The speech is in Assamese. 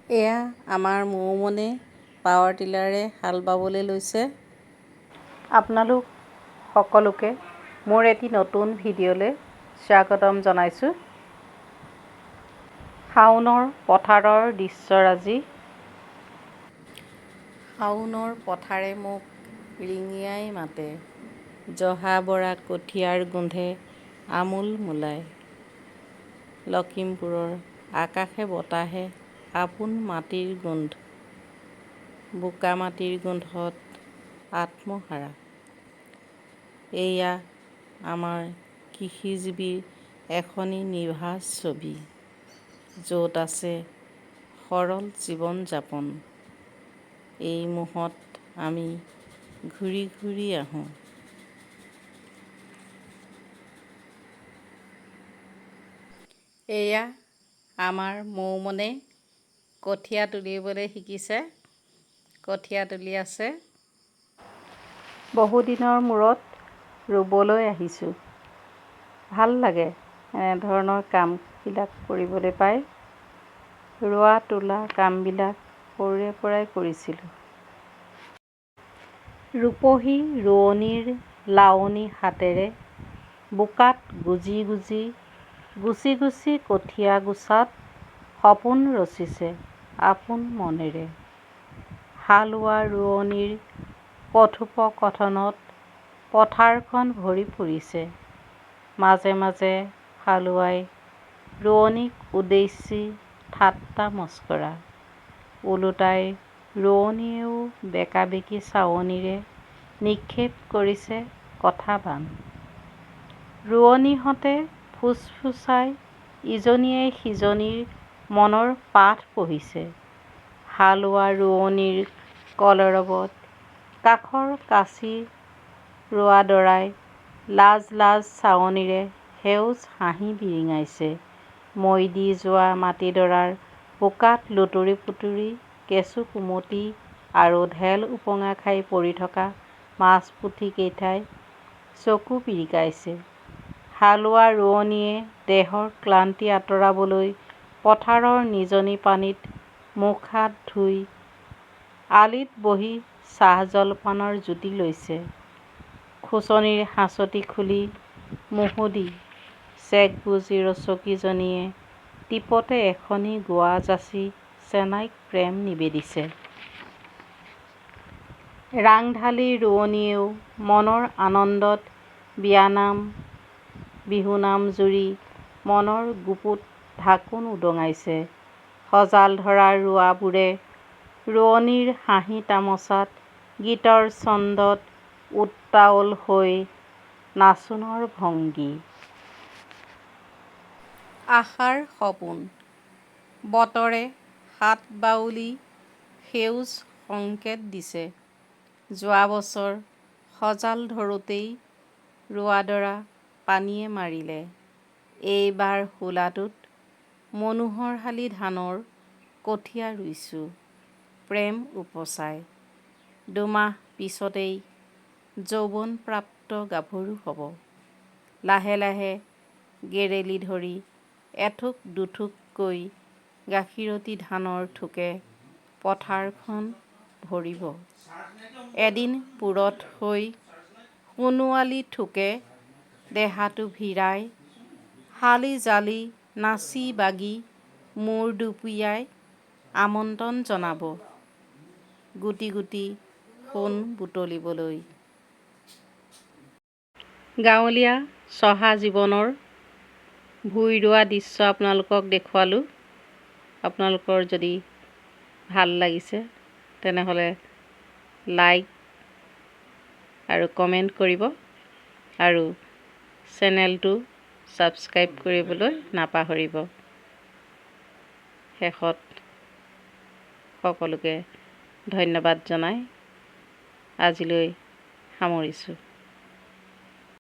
এয়া আমাৰ মৌমনে পাৱাৰ টিলাৰে হাল বাবলৈ লৈছে। আপোনালোক সকলোকে মোৰ এটি নতুন ভিডিঅ'লৈ স্বাগতম জনাইছোঁ। শাওনৰ পথাৰৰ দৃশ্যৰাজি। শাওনৰ পথাৰে মোক ৰিঙিয়াই মাতে, জহা বৰা কঠীয়াৰ গোন্ধে আমোল মোলায়। লখিমপুৰৰ আকাশে বতাহে আপোন মাটিৰ গোন্ধ, বোকা মাটিৰ গোন্ধত আত্মহাৰা। এয়া আমাৰ কৃষিজীৱীৰ এখনি নিভাঁজ ছবি, য'ত আছে সৰল জীৱন যাপন। এই মোহত আমি ঘূৰি ঘূৰি আহোঁ। এয়া আমাৰ মৌমনে কঠীয়া তুলিবলৈ শিকিছে, কঠীয়া তুলি আছে। বহুদিনৰ মূৰত ৰুবলৈ আহিছোঁ। ভাল লাগে এনেধৰণৰ কামবিলাক কৰিবলৈ পাই। ৰোৱা তোলা কামবিলাক সৰুৰে পৰাই কৰিছিলোঁ। ৰূপহী ৰোৱনীৰ লাৱনী হাতেৰে বোকাত গুজি গুচি কঠীয়া গুচাত সপোন ৰচিছে আপোন মনেৰে। হালোৱা ৰোৱনীৰ কথোপকথনত পথাৰখন ভৰি পৰিছে। মাজে মাজে হালোৱাই ৰোৱনীক উদ্দেশ্যি ঠাট্টা মস্কৰা। ওলোটাই ৰোৱনীয়েও বেকাবেকি চাৱনিৰে নিক্ষেপ কৰিছে কথাবান। ৰোৱনীহঁতে ফুচফুচাই ইজনীয়ে সিজনীৰ মনৰ পাঠ পঢ়িছে। হালোৱা ৰোৱনীৰ কলৰৱত কাষৰ কাঁচি ৰোৱাদৰাই লাজ চাৱনিৰে সেউজ হাঁহি বিৰিঙাইছে। মৈ দি যোৱা মাটিডৰাৰ বোকাত লুতুৰি পুতুৰি কেঁচু কুমটি আৰু ঢেল উপঙা খাই পৰি থকা মাছ পুঠি কেইটাই চকু পিৰিকাইছে। হালোৱা ৰোৱনীয়ে দেহৰ ক্লান্তি আঁতৰাবলৈ পথাৰৰ নিজনি পানীত মুখ হাত ধুই আলিত বহি চাহ জলপানৰ জুতি লৈছে। খোচনিৰ সাঁচতি খুলি মুহুদি চেকবুজি ৰচকীজনীয়ে টিপতে এখনি গুৱা যাচি চেনাইক প্ৰেম নিবেদিছে। ৰাংঢালী ৰোৱনীয়েও মনৰ আনন্দত বিয়ানাম বিহুনাম জুৰি মনৰ গুপুত ঢাকোন উদঙাইছে। সজাল ধৰা ৰোৱাবোৰে ৰোৱনীৰ হাঁহি তামচাত গীতৰ ছন্দত উত্তাৱল হৈ নাচোনৰ ভংগী। আশাৰ সপোন। বতৰে হাত-বাউলি সেউজ সংকেত দিছে। যোৱা বছৰ সজাল ধৰোঁতেই ৰোৱাদৰা পানীয়ে মাৰিলে। এইবাৰ হোলাটোত মনোহৰশালী ধানৰ কঠীয়া ৰুইছোঁ প্ৰেম উপচাই। দুমাহ পিছতেই যৌৱনপ্ৰাপ্ত গাভৰু হ'ব। লাহে লাহে গেৰেলি ধৰি এঠোক দুঠোককৈ গাখীৰতী ধানৰ থোকে পথাৰখন ভৰিব। এদিন পূৰঠ হৈ সোণোৱালী থোকে দেহাটো ভিৰাই হালি জালি নাচি বাগি মূৰ দুপিয়াই আমন্ত্ৰণ জনাব গুটি গুটি সোণ বুটলিবলৈ। গাঁৱলীয়া চহা জীৱনৰ ভূঁই ৰোৱা দৃশ্য আপোনালোকক দেখুৱালোঁ। আপোনালোকৰ যদি ভাল লাগিছে তেনেহ'লে লাইক আৰু কমেণ্ট কৰিব আৰু চেনেলটো ছাবস্ক্ৰাইব কৰিবলৈ নাপাহৰিব। শেষত সকলোকে ধন্যবাদ জনাই আজিলৈ সামৰিছোঁ।